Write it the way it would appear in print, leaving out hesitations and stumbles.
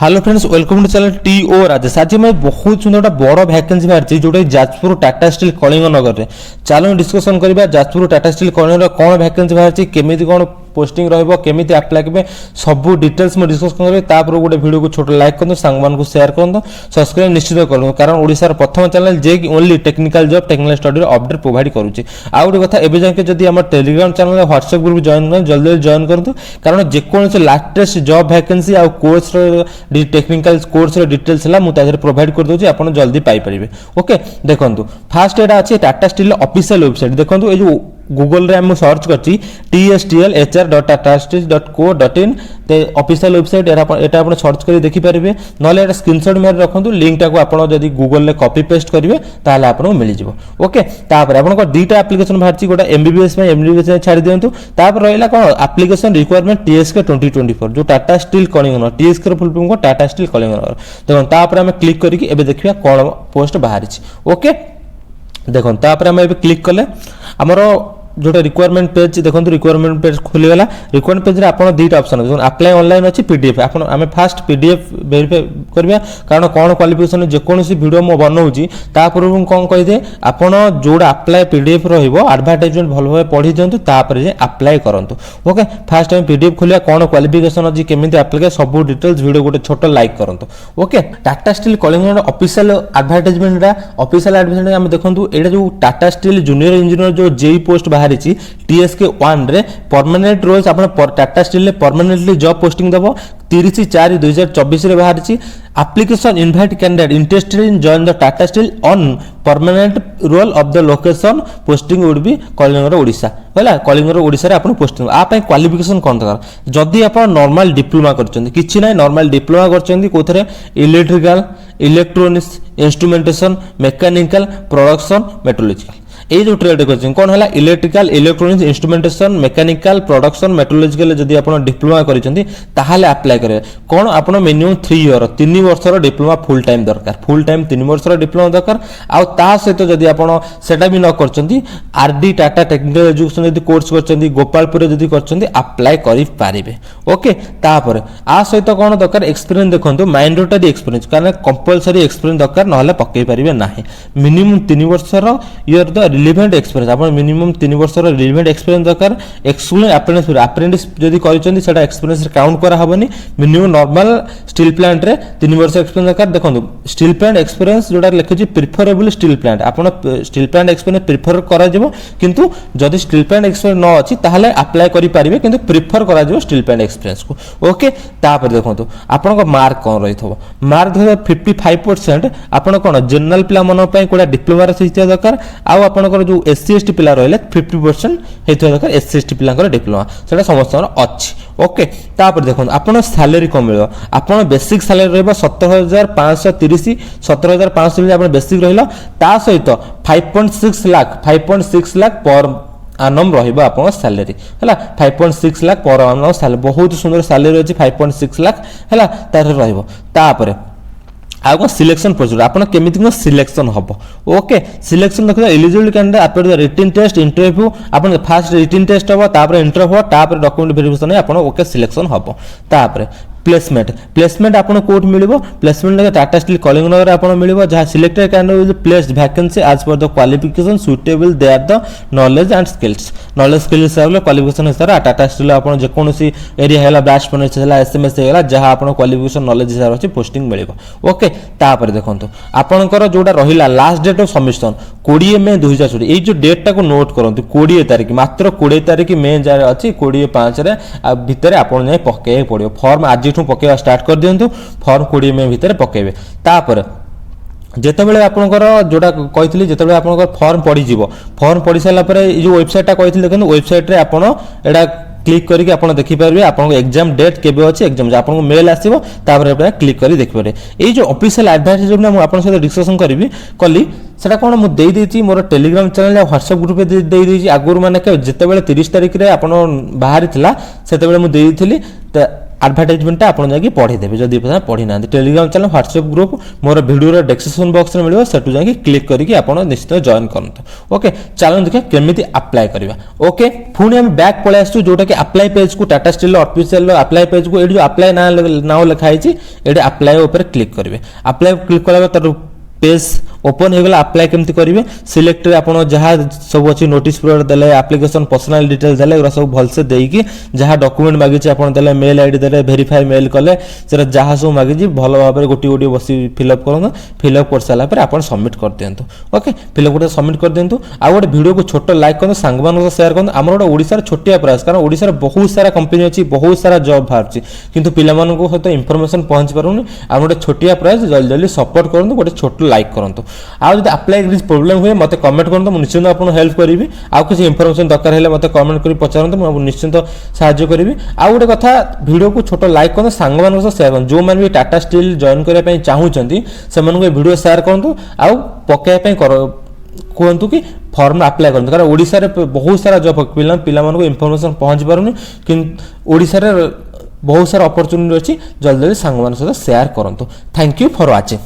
Hello friends, welcome to channel T O Rajesh. आज मैं बहुत सुंदर बड़ भैकेंसी बाहरी जोटा जाजपुर टाटा स्टील कलिंगनगर में। चलो डिस्कसन करवा जाजपुर टाटा स्टील कलिंगनगर कौन भैकेंसी बाहरी, केमी कौन पोस्टिंग रमी आप्लाय करेंगे, सब डिटेल्स में डिस्कस करेंगे। गोटे वीडियो को छोट लाइक करूँ, सांग को शेयर करूँ, सब्सक्राइब निश्चित करूँ, कारण ओडिशार प्रथम चैनल जे कि only technical job technical study update provide करुँचे। आउ गोटे कथा, एवं जाके जब आम Telegram channel WhatsApp group join कर जल्दी जॉइन करूँ, कारण जेकोसी लाटेस्ट जॉब भैकेंसी आ कोर्स टेक्निकल कोर्स डिटेल्स है मुझे प्रोवाइड कर दूसरी, आप जल्दी पाइपर। ओके देखो फास्ट एटा अच्छे टाटा स्टील ऑफिशियल वेबसाइट। देखो ये जो गूगल रे हम सर्च करछि tstlhr.tatasteels.co.in ऑफिशियल वेबसाइट एटा आपण सर्च करी देखि परिबे, नले एटा स्क्रीनशॉट मार रखंतु, लिंक टाको आपण जदी गूगल रे कॉपी पेस्ट करिवे ताले आपण मिलि जिवो। ओके तापर आपण को दुईटा एप्लीकेशन बाहरछि, गोटा एमबीबीएस में एमबीबीएस छाड़ी दियंतु। तापर रहिला कोन एप्लीकेशन रिक्वायरमेंट टीएसके 2024 जो टाटा स्टील कलिंगनगर, टीएसके रो फुल फॉर्म को टाटा स्टील कलिंगनगर। देखो तापर हम क्लिक करिकि एबे देखिबा कोन पोस्ट बाहरछि। ओके देखो तापर हम एबे क्लिक कले हमरो जोटा रिक्वायरमेंट पेज देखो, रिक्वायरमेंट पेज खोलीगला। रिक्वायरमेंट पेज आप दुईटा ऑप्शन अच्छे, अप्लाई ऑनलाइन अच्छी पीडीएफ। आम फास्ट पीडीएफ वेरीफाई करवा, कारण कौन क्वालिफिकेशन जेकोसी वीडियो मो बनाऊँगी तापर कौन कहीदे आप जोड़ा अप्लाई पीडीएफ रडभाटाइजमेंट भल भाव पढ़ी दिंतु, अप्लाई करूँ। ओके फास्ट आम पीडीएफ खोलिया, कौन क्वालिफिकेशन अच्छी केमी अप्लाई सब डिटेल्स वीडियो गोटे छोट लाइक करूँ। Okay Tata Steel Kalinganagar official advertisement official advertisement आम देखो, ये जो टाटा स्टील जूनियर इंजीनियर जो जेई पोस्ट बाहरी टीएसके 1 रे परमानेंट रोल्स आप Tata Steel permanently job posting दबो। 30/4/2024 रे बाहरी application invite candidate interested in join the Tata Steel on permanent role of the location posting would be Kalinganagar Odisha. है कलिंगनगर ओडिशा रे आपण पोस्टिंग आप क्वालिफिकेशन कौन दरकार, जदि आप नॉर्मल डिप्लोमा करछन किछि नै, नॉर्मल डिप्लोमा करछन कोथरे electrical electronics instrumentation mechanical production metallurgical ये जो ट्रेड कर कौन है electrical electronics instrumentation mechanical production metallurgical जदि आप डिप्लोमा करेंगे ताहले अप्लाई करेंगे। कौन आप मिनिमम 3 ईयर 3 वर्षर डिप्लोमा फुल टाइम दरकार, फुल टाइम 3 वर्षर डिप्लोमा दरकार। आउ ता सहित जदि आप सेटा भी न करछंती आरडी टाटा टेक्निकल एजुकेशन जदि कोर्स करछंती गोपालपुर जदि करछंती अप्लाई करि पारिबे। ओके तापर आ सहित कौन दरकार एक्सपीरियंस देखंतु, मैंडेटरी एक्सपीरियंस, कारण कंपलसरी एक्सपीरियंस दरकार नहले पक्कै पारिबे नाही। मिनिमम 3 वर्षर ईयर द रिलेवेंट एक्सपीरियंस, आप मिनिमम 3 वर्षर रिलेवेंट एक्सपीरियंस दरकार। एक्सक्लूडिंग अप्रेंटिस अप्रेंटिस जदि करिसेंती सेटा एक्सपीरियंस काउंट करा हबनी। मिनिमम नॉर्मल स्टील प्लांट रे 3 वर्ष एक्सपीरियंस दरकार। देखंतु स्टील प्लांट एक्सपीरियंस जोडा लिखिछि प्रिफरेबल स्टील प्लांट, आपण स्टील प्लांट एक्सपीरियंस प्रिफर करा जिवो, किंतु जदि स्टील प्लांट एक्सपीरियंस न अछि ताहले अप्लाई करि पारिबे, किंतु प्रिफर करा जिवो स्टील प्लांट एक्सपीरियंस को। ओके तापर देखंतु आपण को मार्क कोन रहिथबो, मार्क 55% आपण कोन जनरल प्ला मन पय कोडा डिप्लोमा रे सिस्टम दरकार। आ आपण जो एससी एसटी पिला रहिले 50% हेतु दरकार, एससी एसटी पिलांकर डिप्लोमा सेटा समस्त अछि। ओके तापर देखो आपण सैलरी कम मिलो, आपण बेसिक सैलरी रहबो 17,530 17,530 आपण बेसिक रहिला, ता सहित 5.6 लाख पर आनम रहिबा आपण सैलरी हैला। 5.6 लाख पर आनम सैलरी, बहुत सुंदर सैलरी अछि 5.6 लाख हैला तार रहिबो। तापर आगो सिलेक्शन प्रोसीजर आपण केमिति सिलेक्शन हबो। ओके सिलेक्शन देखो eligible candidate after the written test interview, आपण फास्ट रिटन टेस्ट हबो, तापर इंटरव्यू हबो, तापर डॉक्यूमेंट वेरिफिकेशन आपण ओके सिलेक्शन हबो। तापर प्लेसमेंट आपण कोट मिलिबो, प्लेसमेंट लगे टाटा स्टील कलिंगनगर आपण मिलिबो, जहा selected candidate will placed vacancy as per the qualification suitable they are the knowledge and skills. Knowledge skills हिसाब ले क्वालिफिकेशन हिसाब रे टाटा स्टील आपण जे कोनोसी एरिया हैला ब्लास्ट फर्नेस हैला एसएमएस हैला जहा आपण क्वालिफिकेशन नॉलेज हिसाब रे पोस्टिंग मिलिबो। ओके तापर देखंतु आपणकर जोडा रहिला लास्ट डेट ऑफ सबमिशन 20 मई 2024, ए जो डेट टाको नोट करंतु 20 तारिख, मात्र 20 तारिख मई जाय अछि 25 रे भितरे आपण नै पक्के पड़ियो फॉर्म आज पकेवा स्टार्ट कर दियंतु, फॉर्म 20 मई भितर पकेबे। तापर जेतेबेले आपनकर जोडा कहितली जेतेबेले आपनकर फॉर्म पड़ी जिवो, फॉर्म पड़ी साला परे ए जो वेबसाइट टा कहितली देखन वेबसाइट रे आपण एडा क्लिक करके आपण देखि पारबे आपण एग्जाम डेट केबे अछि, एग्जाम आपण मेल आसीबो, तापर आपण क्लिक करी देखि पारे। ए जो ऑफिशियल एडवर्टाइजमेंट हम आपण साथे डिस्कशन करबी कली सेटा कोन मु देई देछि मोर टेलीग्राम चैनल या व्हाट्सएप ग्रुप पे देई देछि। आगुर माने के जेतेबेले 30 तारिख रे आपण बाहरी थिला सेतेबेले मु देई दिथिली, ଆଡଭର୍ଟାଇଜମେଣ୍ଟଟା ଆପଣ ଯାଇକି ପଢ଼ିଦେବେ ଯଦି ଆପଣ ପଢ଼ି ନାହାନ୍ତି। ଟେଲିଗ୍ରାମ ଚ୍ୟାନେଲ, ହ୍ୱାଟ୍ସଆପ୍ ଗ୍ରୁପ୍ ମୋର ଭିଡ଼ିଓର ଡେସ୍କ୍ରିପସନ୍ ବକ୍ସରେ ମିଳିବ, ସେଠୁ ଯାଇକି କ୍ଲିକ୍ କରିକି ଆପଣ ନିଶ୍ଚିତ ଜଏନ୍ କରନ୍ତୁ। ଓକେ, ଚାଲନ୍ତୁ ଦେଖିବା କେମିତି ଆପ୍ଲାଏ କରିବା। ଓକେ, ପୁଣି ଆମେ ବ୍ୟାକ୍ ପଳେଇ ଆସିଛୁ ଯୋଉଟାକି ଆପ୍ଲାଏ ପେଜ୍କୁ, ଟାଟା ଷ୍ଟିଲ୍ର ଅଫିସିଆଲ ଆପ୍ଲାଏ ପେଜ୍କୁ। ଏଇଠି ଯେଉଁ ଆପ୍ଲାଏ ନାଁ ଲେଖା ହେଇଛି, ଏଇଠି ଆପ୍ଲାଏ ଉପରେ କ୍ଲିକ୍ କରିବେ। ଆପ୍ଲାଏ କ୍ଲିକ୍ କଲା ପରେ ତାର पेज ओपन हो गला। अप्लाई केमती करेंगे सिलेक्ट आप जहाँ सब अच्छी नोटिस पीरियड देले, एप्लिकेशन पर्सनल डिटेल्स देले, एगुरा सब भलसे देकी जहाँ डॉक्यूमेंट मागिचे आपन देले, मेल आईडी देले, वेरीफाई मेल कले, से जहाँ सब मागिची भल भाव में गोटे गोटे बस फिलअप करूँ। फिलअप कर सारा पर आप सबमिट कर दिंतु। ओके, फिलअप गोटे सबमिट कर दिंतु। आ गोटे वीडियो को छोट लाइक करूँ, सांग सेयार करूँ। आम गोटे ओडिशार छोटिया प्रयास, कारण ओडिशार बहुत सारा कंपनी अच्छी, बहुत सारा जॉब बाहर किंतु पिला सहित इनफॉरमेशन पहुँच पारूनी। आ गोटे छोटिया प्रयास, जल्दी जल्दी सपोर्ट करूँ, गोटे छोट लाइक करूँ। आउ जब अप्लाई किसी प्रोब्लेम हुए मत कमेंट करूँ, मुझे निश्चित आपको हेल्प करी। आउ किसी इनफॉरमेशन दरकार है मत कमेंट कर पचारत, मुझे निश्चित साहाय्य करी। आउ गोटे कथा, वीडियो को छोट लाइक करूँ, सांग सेयार करूँ। जो मैंने भी टाटा स्टील जॉइन करने चाहूँगी से वीडियो सेयार करूँ। आउ पकाइवाई कहतु कि फॉर्म अप्लाई करते, कारण ओडिशा रे बहुत सारा जॉब पिला इनफॉरमेशन पहुँच पारूनी, कि ओडिशा रे बहुत सारा अपॉर्चुनिटी अच्छी। जल्दी जल्दी सांग सहित सेयार करूँ। Thank you for watching.